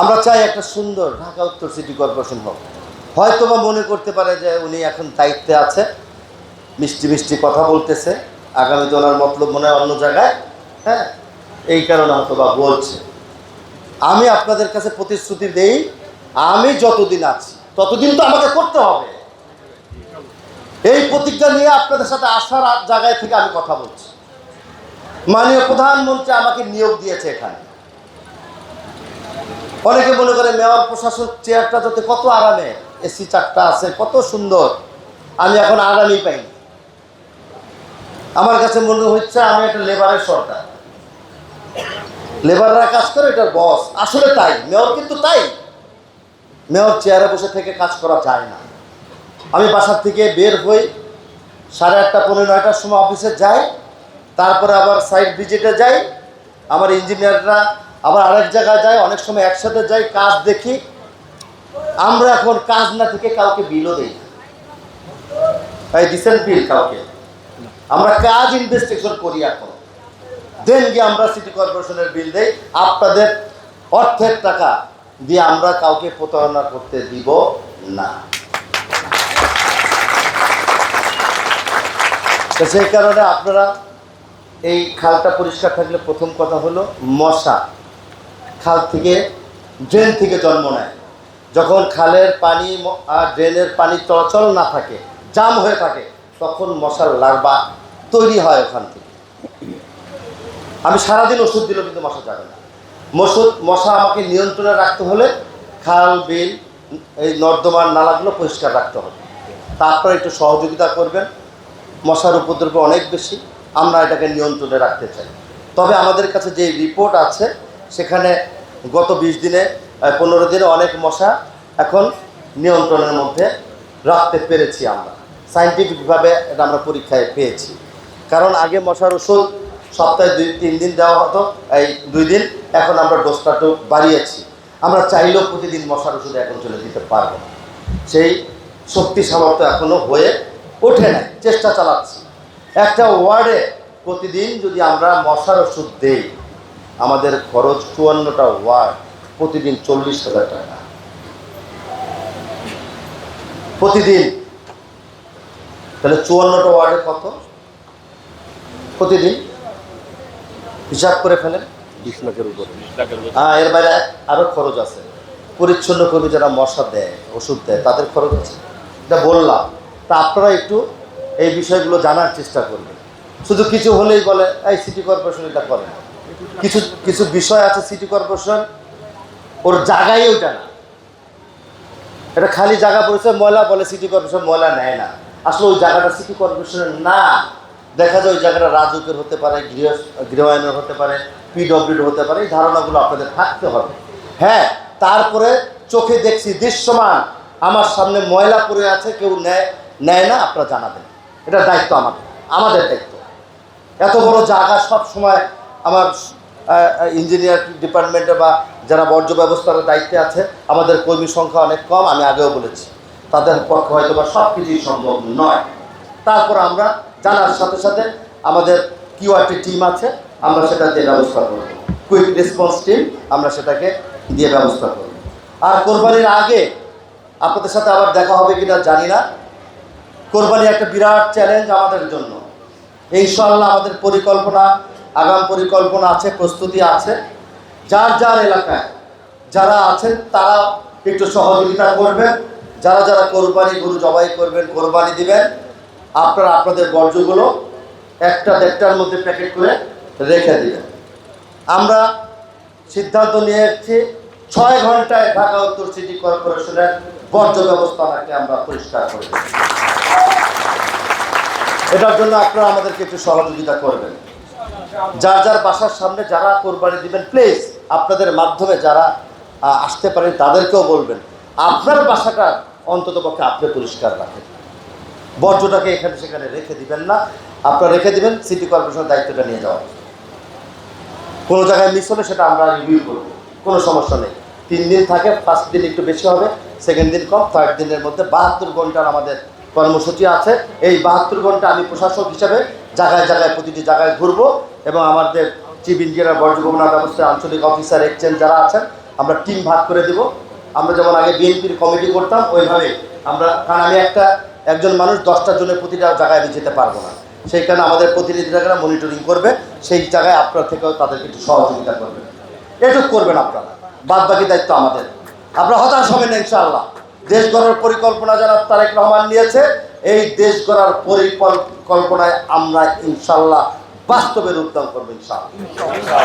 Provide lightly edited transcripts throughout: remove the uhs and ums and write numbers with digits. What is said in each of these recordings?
আমরা চাই একটা সুন্দর ঢাকা উত্তর সিটি কর্পোরেশন হোক। হয়তো বা মনে করতে পারে যে উনি এখন দায়িত্বে আছে, মিষ্টি মিষ্টি কথা বলতেছে, আগামীতে ওনার মতলব মনে হয় অন্য জায়গায়, হ্যাঁ, এই কারণে হয়তো বা বলছে। আমি আপনাদের কাছে প্রতিশ্রুতি দেই, আমি যতদিন আছি ততদিন তো আমাকে করতে হবে। এই প্রতিজ্ঞা নিয়ে আপনাদের সাথে আসার জায়গায় থেকে আমি কথা বলছি। মাননীয় প্রধানমন্ত্রী আমাকে নিয়োগ দিয়েছে এখানে। অনেকে মনে করে মেয়র প্রশাসক চেয়ারটা যাতে কত আরামে, এসি 4টা আছে, কত সুন্দর। আমি এখন আরামই পাইনি। আমার কাছে মনে হচ্ছে আমি একটা লেবারের সরকার, লেবাররা কাজ করে, এটার বস। আসলে তাই, মেয়র কিন্তু তাই। মেয়র চেয়ারে বসে থেকে কাজ করা যায় না। আমি বাসার থেকে বের হই 8:30 পৌনে 9টার সময় অফিসে যাই, তারপরে আবার সাইট ভিজিটে যাই, আমার ইঞ্জিনিয়াররা আবার আরেক জায়গায় যায়, অনেক সময় একসাথে যাই, কাজ দেখি। আমরা এখন কাজ না থেকে কাউকে বিলও দিই না, তাই দিচ্ছেন বিল কাউকে? আমরা কাজ ইনভেস্টিগেশন করি এখন, দেন গিয়ে আমরা সিটি কর্পোরেশনের বিল দেই। আপনাদের অর্থের টাকা দিয়ে আমরা কাউকে প্রতারণা করতে দিব না। তো সেই কারণে আপনারা এই খালটা পরিষ্কার থাকলে, প্রথম কথা হলো মশা খাল থেকে, ড্রেন থেকে জন্ম নেয়। যখন খালের পানি আর ড্রেনের পানি চলাচল না থাকে, জাম হয়ে থাকে, তখন মশার লার্ভা তৈরি হয় ওখান থেকে। আমি সারাদিন ওষুধ দিলেও কিন্তু মশা যাবে না। মশা আমাকে নিয়ন্ত্রণে রাখতে হলে খাল, বিল, এই নর্দমার নালাগুলো পরিষ্কার রাখতে হবে। তারপরে একটু সহযোগিতা করবেন। মশার উপদ্রব অনেক বেশি, আমরা এটাকে নিয়ন্ত্রণে রাখতে চাই। তবে আমাদের কাছে যে রিপোর্ট আছে, সেখানে গত 20 দিনে 15 দিনে অনেক মশা এখন নিয়ন্ত্রণের মধ্যে রাখতে পেরেছি আমরা। সায়েন্টিফিকভাবে এটা আমরা পরীক্ষায় পেয়েছি। কারণ আগে মশার ওষুধ সপ্তাহে 2-3 দিন দেওয়া হতো, এই 2 দিন, এখন আমরা ডোজটা একটু বাড়িয়েছি। আমরা চাইলেও প্রতিদিন মশার ওষুধ এখন চলে দিতে পারবো না, সেই শক্তি সামর্থ্য এখনও হয়ে ওঠে না। চেষ্টা চালাচ্ছি। একটা ওয়ার্ডে প্রতিদিন যদি আমরা মশার ওষুধ দেই, আমাদের খরচ 54টা ওয়ার্ড, প্রতিদিন 40,000 টাকা প্রতিদিন। তাহলে 54টা ওয়ার্ডে কত প্রতিদিন? হিসাব করে ফেলেন, 20 লাখের উপরে। এর বাইরে আরও খরচ আছে। পরিচ্ছন্ন কর্মী যারা মশা দেয়, ওষুধ দেয়, তাদের খরচ আছে। এটা বললাম। তা আপনারা একটু এই বিষয়গুলো জানার চেষ্টা করবেন। শুধু কিছু হলেই বলে এই সিটি কর্পোরেশন এটা করে না। কিছু কিছু বিষয় আছে সিটি কর্পোরেশন ওর জায়গায় ওইটা না, এটা খালি জায়গা পড়েছে, ময়লা বলে সিটি কর্পোরেশন ময়লা নেয় না। আসলে ওই জায়গাটা সিটি কর্পোরেশনের না। দেখা যায় ওই জায়গাটা রাজুকের হতে পারে, গৃহায়নের হতে পারে, পিডব্লিউডির হতে পারে। এই ধারণাগুলো আপনাদের থাকতে হবে। হ্যাঁ, তারপরে চোখে দেখছি দৃশ্যমান আমার সামনে ময়লা পড়ে আছে, কেউ নেয় না, আপনারা জানাবেন। এটা দায়িত্ব আমাদের দায়িত্ব। এত বড় জায়গা সব সময় আমার ইঞ্জিনিয়ার ডিপার্টমেন্টে বা যারা বর্জ্য ব্যবস্থার দায়িত্বে আছে, আমাদের কর্মী সংখ্যা অনেক কম। আমি আগেও বলেছি, তাদের পক্ষে হয়তো বা সব কিছুই সম্ভব নয়। তারপর আমরা জানার সাথে সাথে আমাদের কিউআরটি টিম আছে, আমরা সেটা দিয়ে ব্যবস্থা করব। কুইক রেসপন্স টিম, আমরা সেটাকে দিয়ে ব্যবস্থা করব। আর কোরবানির আগে আপনাদের সাথে আবার দেখা হবে কিনা জানি না। কোরবানি একটা বিরাট চ্যালেঞ্জ আমাদের জন্য। ইনশাআল্লাহ আমাদের পরিকল্পনা, আগাম পরিকল্পনা আছে, প্রস্তুতি আছে। যার যার এলাকায় যারা আছেন তারা একটু সহযোগিতা করবেন। যারা যারা কোরবানি গরু জবাই করবেন, কোরবানি দিবেন, আপনারা আপনাদের বর্জ্যগুলো 1-1.5টার মধ্যে প্যাকেট করে রেখে দিবেন। আমরা সিদ্ধান্ত নিয়েছি 6 ঘন্টায় ঢাকা উত্তর সিটি কর্পোরেশনের বর্জ্য ব্যবস্থাটাকে আমরা পরিষ্কার করে দেব। এটার জন্য আপনারা আমাদেরকে একটু সহযোগিতা করবেন। যার যার বাসার সামনে যারা কোরবানি দিবেন, প্লিজ আপনাদের মাধ্যমে যারা আসতে পারেন তাদেরকেও বলবেন আপনার বাসাটা অন্তত পক্ষে আপনি পরিষ্কার রাখেন। বর্জ্যটাকে এখানে সেখানে রেখে দিবেন না, আপনারা রেখে দিবেন। সিটি কর্পোরেশনের দায়িত্বটা নিয়ে যাওয়া। কোনো জায়গায় মিস হলে সেটা আমরা রিভিউ করব, কোনো সমস্যা নেই। 3 দিন থাকে, ফার্স্ট দিন একটু বেশি হবে, সেকেন্ড দিন কম, থার্ড দিনের মধ্যে 72 ঘন্টার আমাদের কর্মসূচি আছে। এই 72 ঘন্টা আমি প্রশাসক হিসাবে জায়গায় জায়গায় প্রতিটি জায়গায় ঘুরবো এবং আমাদের চিফ ইঞ্জিনিয়ার, বর্জ্য ব্যবস্থায় আঞ্চলিক অফিসার, এক্সচেঞ্জ যারা আছেন আমরা টিম ভাগ করে দেব। আমরা যেমন আগে বিএনপির কমিটি করতাম ওইভাবে আমরা, কারণ আমি একজন মানুষ 10টা জনের প্রতিটা জায়গায় আমি যেতে পারবো না, সেই কারণে আমাদের প্রতিনিধিরা মনিটরিং করবে, সেই জায়গায় আপনার থেকেও তাদেরকে একটু সহযোগিতা করবেন, এটুকু করবেন আপনারা, বাদ বাকি দায়িত্ব আমাদের। আপনারা হতাশ হবেন না ইনশাআল্লাহ। দেশ গড়ার পরিকল্পনা যারা তারেক রহমান নিয়েছে, এই দেশ গড়ার পরিকল্পনায় আমরা ইনশাআল্লাহ বাস্তবে রূপদান করবো ইনশাআল্লাহ।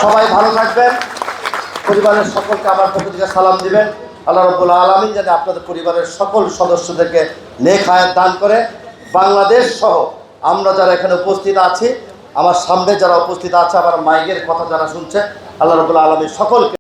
সবাই ভালো থাকবেন, পরিবারের সকলকে আমার পক্ষ থেকে সালাম দিবেন। আল্লাহ রাব্বুল আলামিন যেন আপনাদের পরিবারের সকল সদস্যদেরকে নেক হায়াত দান করে। বাংলাদেশ সহ আমরা যারা এখানে উপস্থিত আছি, আমার সামনে যারা উপস্থিত আছে, আমার মাইকের কথা যারা শুনছে, আল্লাহ রাব্বুল আলামিন সকলকে